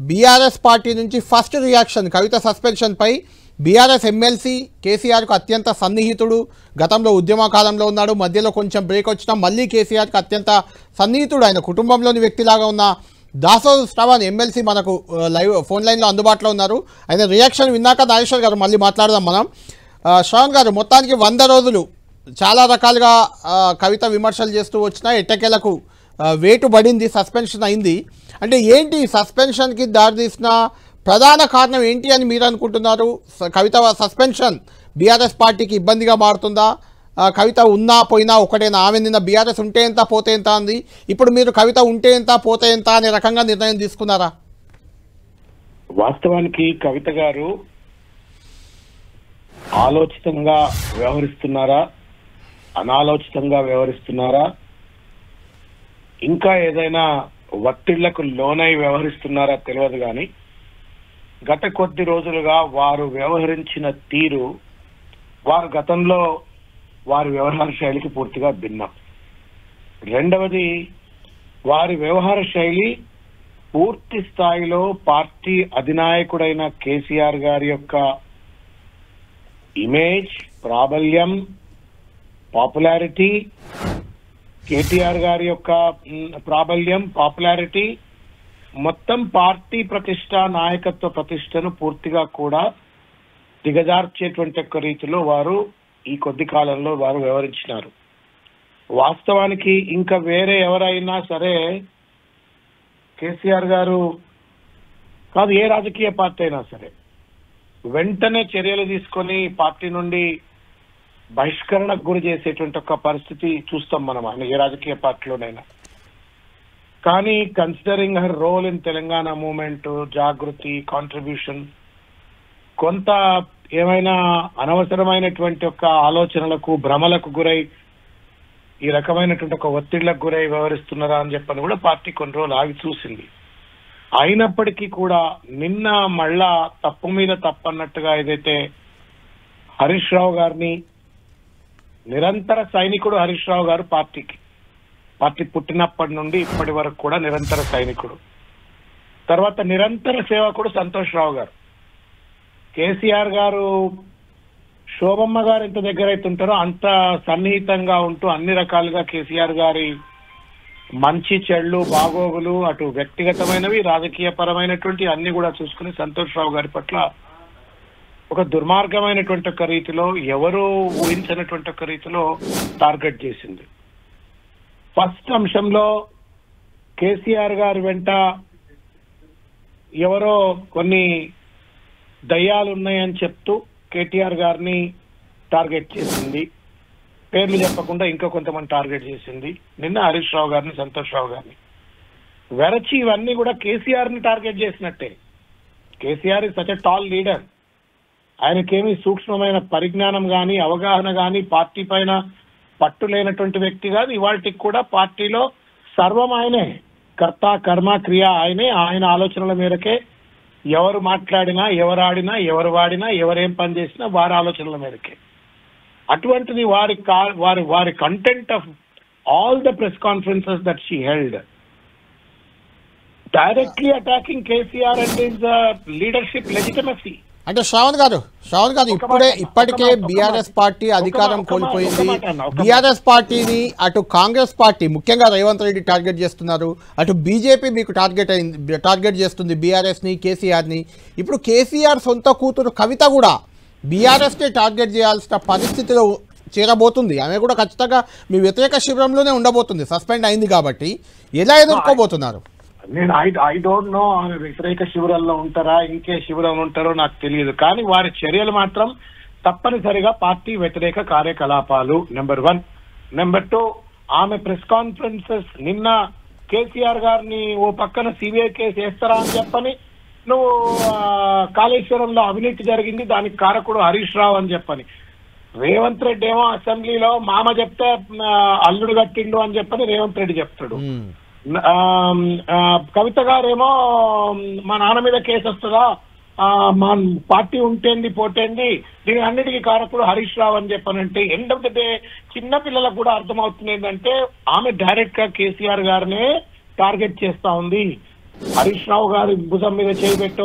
BRS party నుంచి first reaction కవిత suspension పై BRS MLC కేసీఆర్కు అత్యంత సన్నిహితుడు, గతంలో ఉద్యమ కాలంలో ఉన్నాడు, మధ్యలో కొంచెం బ్రేక్ వచ్చినా మళ్ళీ కేసీఆర్కి అత్యంత సన్నిహితుడు, ఆయన కుటుంబంలోని వ్యక్తిలాగా ఉన్న దాసోజు శ్రవణ్ ఎమ్మెల్సీ మనకు లైవ్ ఫోన్ లైన్లో అందుబాటులో ఉన్నారు. ఆయన రియాక్షన్ విన్నాక నాగేశ్వర్ గారు మళ్ళీ మాట్లాడదాం మనం. శ్రవణ్ గారు, మొత్తానికి 100 రోజులు చాలా రకాలుగా కవిత విమర్శలు చేస్తూ వచ్చినా ఎట్టకేలకు వేటు పడింది, సస్పెన్షన్ అయింది. అంటే ఏంటి సస్పెన్షన్కి దారితీసిన ప్రధాన కారణం ఏంటి అని మీరు అనుకుంటున్నారు? కవిత సస్పెన్షన్ బీఆర్ఎస్ పార్టీకి ఇబ్బందిగా మారుతుందా? కవిత ఉన్నా పోయినా ఒకటేనా? ఆమె నిన్న బీఆర్ఎస్ ఉంటే ఎంత పోతే ఎంత అంది, ఇప్పుడు మీరు కవిత ఉంటే ఎంత పోతే ఎంత అనే రకంగా నిర్ణయం తీసుకున్నారా? వాస్తవానికి కవిత గారు ఆలోచితంగా వ్యవహరిస్తున్నారా, అనాలోచితంగా వ్యవహరిస్తున్నారా, ఇంకా ఏదైనా ఒత్తిళ్లకు లోనై వ్యవహరిస్తున్నారా తెలియదు. కానీ గత కొద్ది రోజులుగా వారు వ్యవహరించిన తీరు, వారు గతంలో వారి వ్యవహార శైలికి పూర్తిగా భిన్నం. రెండవది, వారి వ్యవహార శైలి పూర్తి స్థాయిలో పార్టీ అధినాయకుడైన కేసీఆర్ గారి యొక్క ఇమేజ్, ప్రాబల్యం, పాపులారిటీ, కేటీఆర్ గారి యొక్క ప్రాబల్యం, పాపులారిటీ, మొత్తం పార్టీ ప్రతిష్ట, నాయకత్వ ప్రతిష్టను పూర్తిగా కూడా దిగజార్చేటువంటి ఒక రీతిలో వారు ఈ కొద్ది కాలంలో వారు వ్యవహరించినారు. వాస్తవానికి ఇంకా వేరే ఎవరైనా సరే, కేసీఆర్ గారు కాదు, ఏ రాజకీయ పార్టీ అయినా సరే వెంటనే చర్యలు తీసుకొని పార్టీ నుండి బహిష్కరణకు గురి చేసేటువంటి ఒక పరిస్థితి చూస్తాం మనం ఆయన ఏ రాజకీయ పార్టీలోనైనా. కానీ considering her role in Telangana movement, Jagruthi, contribution, కొంత ఏమైనా అనవసరమైనటువంటి ఒక ఆలోచనలకు, భ్రమలకు గురై ఈ రకమైనటువంటి ఒక ఒత్తిళ్లకు గురై వ్యవహరిస్తున్నారా అని చెప్పని కూడా పార్టీ కొన్ని రోజులు ఆగి చూసింది. అయినప్పటికీ కూడా నిన్న మళ్ళా తప్పు మీద తప్పన్నట్టుగా ఏదైతే హరీష్ రావు గారిని, నిరంతర సైనికుడు హరీష్ రావు గారు పార్టీ పుట్టినప్పటి నుండి ఇప్పటి వరకు కూడా నిరంతర సైనికుడు. తర్వాత నిరంతర సేవకుడు సంతోష్ రావు గారు. కేసీఆర్ గారు, శోభమ్మ గారు ఎంత దగ్గర అవుతుంటారో అంత సన్నిహితంగా ఉంటూ అన్ని రకాలుగా కేసీఆర్ గారి మంచి చెళ్ళు, బాగోగులు, అటు వ్యక్తిగతమైనవి, రాజకీయ పరమైనటువంటి అన్ని కూడా చూసుకుని సంతోష్ రావు గారి పట్ల ఒక దుర్మార్గమైనటువంటి ఒక రీతిలో, ఎవరూ ఊహించినటువంటి ఒక రీతిలో టార్గెట్ చేసింది. ఫస్ట్ అంశంలో కేసీఆర్ గారి వెంట ఎవరో కొన్ని దయ్యాలు ఉన్నాయని చెప్తూ కేటీఆర్ గారిని టార్గెట్ చేసింది. పేర్లు చెప్పకుండా ఇంకా కొంతమంది టార్గెట్ చేసింది. నిన్న హరీష్ రావు గారిని, సంతోష్ రావు గారిని వెరచి ఇవన్నీ కూడా కేసీఆర్ ని టార్గెట్ చేసినట్టే. KCR is such a tall leader. ఆయనకేమీ సూక్ష్మమైన పరిజ్ఞానం కానీ, అవగాహన కానీ, పార్టీ పైన పట్టు లేనటువంటి వ్యక్తి కాదు. ఇవాళకి కూడా పార్టీలో సర్వం ఆయనే, కర్త, కర్మ, క్రియ ఆయనే. ఆయన ఆలోచనల మేరకే ఎవరు మాట్లాడినా, ఎవరు ఆడినా, ఎవరు వాడినా, ఎవరేం పని చేసినా వారి ఆలోచనల మేరకే. అటువంటిది వారి content of all the press conferences that she held, directly attacking KCR and his leadership legitimacy. అంటే శ్రావణ్ గారు ఇప్పటికే బీఆర్ఎస్ పార్టీ అధికారం కోల్పోయింది. బీఆర్ఎస్ పార్టీని అటు కాంగ్రెస్ పార్టీ, ముఖ్యంగా రేవంత్ రెడ్డి టార్గెట్ చేస్తున్నారు, అటు బీజేపీ మీకు టార్గెట్ చేస్తుంది బీఆర్ఎస్ని, కేసీఆర్ని. ఇప్పుడు కేసీఆర్ సొంత కూతురు కవిత కూడా బీఆర్ఎస్ని టార్గెట్ చేయాల్సిన పరిస్థితిలో చేరబోతుంది. ఆమె కూడా ఖచ్చితంగా మీ వ్యతిరేక శిబిరంలోనే ఉండబోతుంది, సస్పెండ్ అయింది కాబట్టి. ఎలా ఎదుర్కోబోతున్నారు? నేను ఐ డోంట్ నో ఆమె వ్యతిరేక శిబిరాల్లో ఉంటారా, ఇంకే శిబిరంలో ఉంటారో నాకు తెలియదు. కానీ వారి చర్యలు మాత్రం తప్పనిసరిగా పార్టీ వ్యతిరేక కార్యకలాపాలు, నెంబర్ 1. నెంబర్ 2, ఆమె ప్రెస్ కాన్ఫరెన్సెస్, నిన్న కేసీఆర్ గారిని ఓ పక్కన సిబిఐ కేసు వేస్తారా అని చెప్పని, నువ్వు కాళేశ్వరంలో అవినీతి జరిగింది, దానికి కారకుడు హరీష్ రావు అని చెప్పని, రేవంత్ రెడ్డి ఏమో అసెంబ్లీలో మామ చెప్తే అల్లుడు కట్టిండు అని చెప్పని రేవంత్ రెడ్డి చెప్తాడు. కవిత గారేమో మా నాన్న మీద కేసు వస్తుందా, మా పార్టీ ఉంటేంది పోతేంది, దీని అన్నిటికీ కారకుడు హరీష్ రావు అని చెప్పనంటే, ఎండ్ ఆఫ్ ద డే చిన్న పిల్లలకు కూడా అర్థమవుతుంది ఏంటంటే ఆమె డైరెక్ట్ గా కేసీఆర్ గారినే టార్గెట్ చేస్తా ఉంది. హరీష్ రావు గారి భుజం మీద చేయి పెట్టో,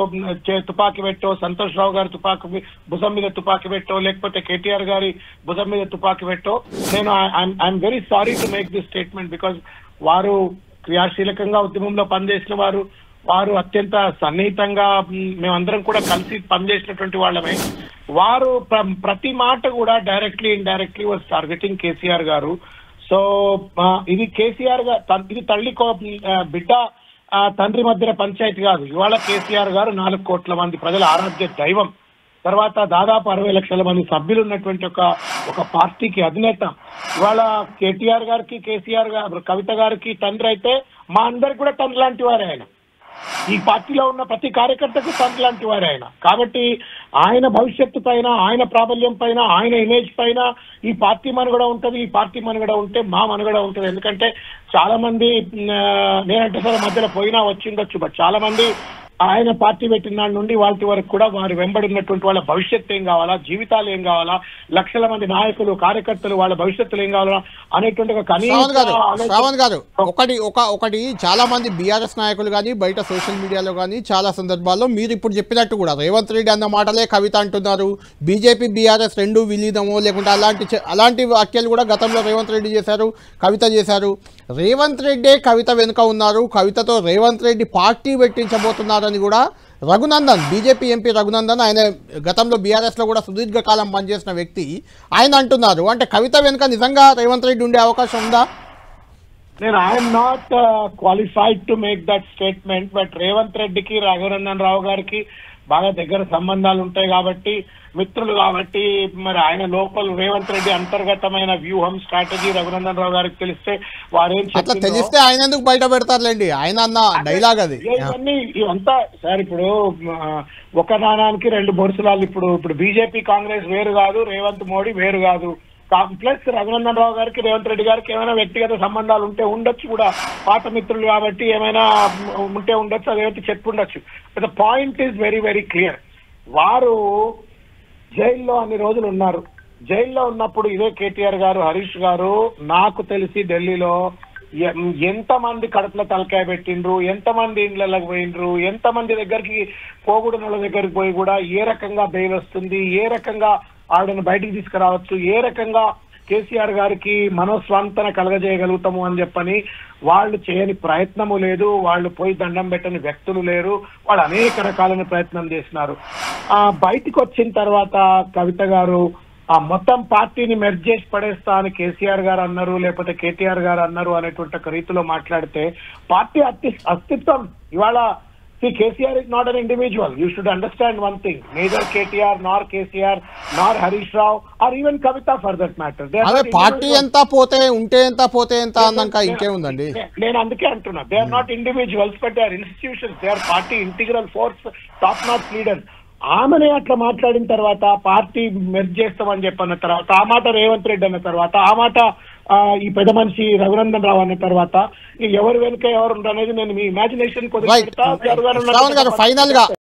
తుపాకీ పెట్టో, సంతోష్ రావు గారి భుజం మీద తుపాకీ పెట్టో, లేకపోతే కేటీఆర్ గారి భుజం మీద తుపాకీ పెట్టో, నేను I'm very sorry to make this statement. Because వారు క్రియాశీలకంగా ఉద్యమంలో పనిచేసిన వారు అత్యంత సన్నిహితంగా మేమందరం కూడా కలిసి పనిచేసినటువంటి వాళ్ళమే. వారు ప్రతి మాట కూడా directly indirectly was targeting KCR గారు. సో ఇది కేసీఆర్ గారు, ఇది తల్లి బిడ్డ తండ్రి మధ్య పంచాయతీ కాదు. ఇవాళ కేసీఆర్ గారు 4 కోట్ల మంది ప్రజల ఆరాధ్య దైవం, తర్వాత దాదాపు 60 లక్షల మంది సభ్యులు ఉన్నటువంటి ఒక పార్టీకి అధినేత. ఇవాళ కేటీఆర్ గారికి, కేసీఆర్ గారు, కవిత గారికి తండ్రి అయితే మా అందరికి కూడా తండ్రి లాంటి వారే ఆయన. ఈ పార్టీలో ఉన్న ప్రతి కార్యకర్తకు తండ్రి లాంటి వారే ఆయన. కాబట్టి ఆయన భవిష్యత్తు పైన, ఆయన ప్రాబల్యం పైన, ఆయన ఇమేజ్ పైన ఈ పార్టీ మనుగడ ఉంటది. ఈ పార్టీ మనుగడ ఉంటే మా మనుగడ ఉంటది. ఎందుకంటే చాలా మంది, నేనంటే సరే మధ్యలో పోయినా వచ్చిండొచ్చు, బట్ చాలా మంది ఆయన పార్టీ పెట్టిన నాటి నుండి వాటి వరకు కూడా వారు వెంబడి ఉన్నటువంటి వాళ్ళ భవిష్యత్తు ఏం కావాలా, జీవితాలు ఏం కావాలా, లక్షల మంది నాయకులు, కార్యకర్తలు వాళ్ళ భవిష్యత్తులు ఏం కావాలా అనేటువంటి శ్రావణ్ గారు ఒకటి చాలా మంది బీఆర్ఎస్ నాయకులు కానీ బయట సోషల్ మీడియాలో కానీ చాలా సందర్భాల్లో మీరు ఇప్పుడు చెప్పినట్టు కూడా రేవంత్ రెడ్డి అన్న మాటలే కవిత అంటున్నారు. బీజేపీ బీఆర్ఎస్ రెండు విలీనమో లేకుంటే అలాంటి వ్యాఖ్యలు కూడా గతంలో రేవంత్ రెడ్డి చేశారు, కవిత చేశారు. రేవంత్ రెడ్డే కవిత వెనుక ఉన్నారు, కవితతో రేవంత్ రెడ్డి పార్టీ పెట్టించబోతున్నారని కూడా రఘునందన్, బీజేపీ ఎంపీ రఘునందన్, ఆయన గతంలో బీఆర్ఎస్లో కూడా సుదీర్ఘకాలం పనిచేసిన వ్యక్తి, ఆయన అంటున్నారు. అంటే కవిత వెనుక నిజంగా రేవంత్ రెడ్డి ఉండే అవకాశం ఉందా? నేను I'm not qualified to make that statement. But Revanth రెడ్డికి, రఘునందన్ రావు గారికి బాగా దగ్గర సంబంధాలు ఉంటాయి కాబట్టి, మిత్రులు కాబట్టి, మరి ఆయన లోపల రేవంత్ రెడ్డి అంతర్గతమైన వ్యూహం, స్ట్రాటజీ రఘునందన్ రావు గారికి తెలిస్తే వారేం తెలిస్తే ఆయన ఎందుకు బయట పెడతారులేండి, ఆయన అన్న డైలాగ్ అది. ఇవంతా సార్, ఇప్పుడు ఒక నాణానికి 2 బొరుసులాలు. ఇప్పుడు బీజేపీ కాంగ్రెస్ వేరు కాదు, రేవంత్ మోడీ వేరు కాదు. ప్లస్ రఘునందన్ రావు గారికి, రేవంత్ రెడ్డి గారికి ఏమైనా వ్యక్తిగత సంబంధాలు ఉంటే ఉండొచ్చు కూడా, పాత మిత్రులు కాబట్టి ఏమైనా ఉంటే ఉండొచ్చు, అదేమైతే చెప్పుండొచ్చు. But the point is very very clear. వారు జైల్లో అన్ని రోజులు ఉన్నారు. జైల్లో ఉన్నప్పుడు ఇదే కేటీఆర్ గారు, హరీష్ గారు నాకు తెలిసి ఢిల్లీలో ఎంతమంది కడుపుల తలకాయ పెట్టిండ్రు, ఎంతమంది ఇండ్లకు పోయిండ్రు, ఎంతమంది దగ్గరికి పోగొడిన దగ్గరికి పోయి కూడా ఏ రకంగా బెయిల్ వస్తుంది, ఏ రకంగా ఆవిడను బయటికి తీసుకురావచ్చు, ఏ రకంగా కేసీఆర్ గారికి మనోస్వాంతన కలగజేయగలుగుతాము అని చెప్పని వాళ్ళు చేయని ప్రయత్నము లేదు. వాళ్ళు పోయి దండం పెట్టని వ్యక్తులు లేరు. వాళ్ళు అనేక రకాలైన ప్రయత్నం చేసినారు. బయటికి వచ్చిన తర్వాత కవిత గారు మొత్తం పార్టీని మెర్జ్ చేసి పడేస్తా అని కేసీఆర్ గారు అన్నారు, లేకపోతే కేటీఆర్ గారు అన్నారు అనేటువంటి ఒక రీతిలో మాట్లాడితే పార్టీ అస్తిత్వం ఇవాళ KCR is not an individual. You should understand one thing. Neither KTR nor KCR nor Harish Rao or even Kavita for that matter. అదే పార్టీ ఎంత పోతే ఉంటే ఎంత పోతే ఎంత అన్నాక ఇంకేముందండి. నేను అందుకే అంటున్నా, they are not individuals but they are institutions. They are party integral force, top notch leaders. ఆమెనే అట్లా మాట్లాడిన తర్వాత, పార్టీ మెర్జ్ చేస్తామని చెప్పన్న తర్వాత, ఆ మాట రేవంత్ రెడ్డి అన్న తర్వాత, ఆ మాట ఈ పెద్ద మనిషి రఘునందన్ రావు అన్న తర్వాత, ఎవరు వెనుక ఎవరు అనేది నేను మీ ఇమాజినేషన్ ఫైనల్ గా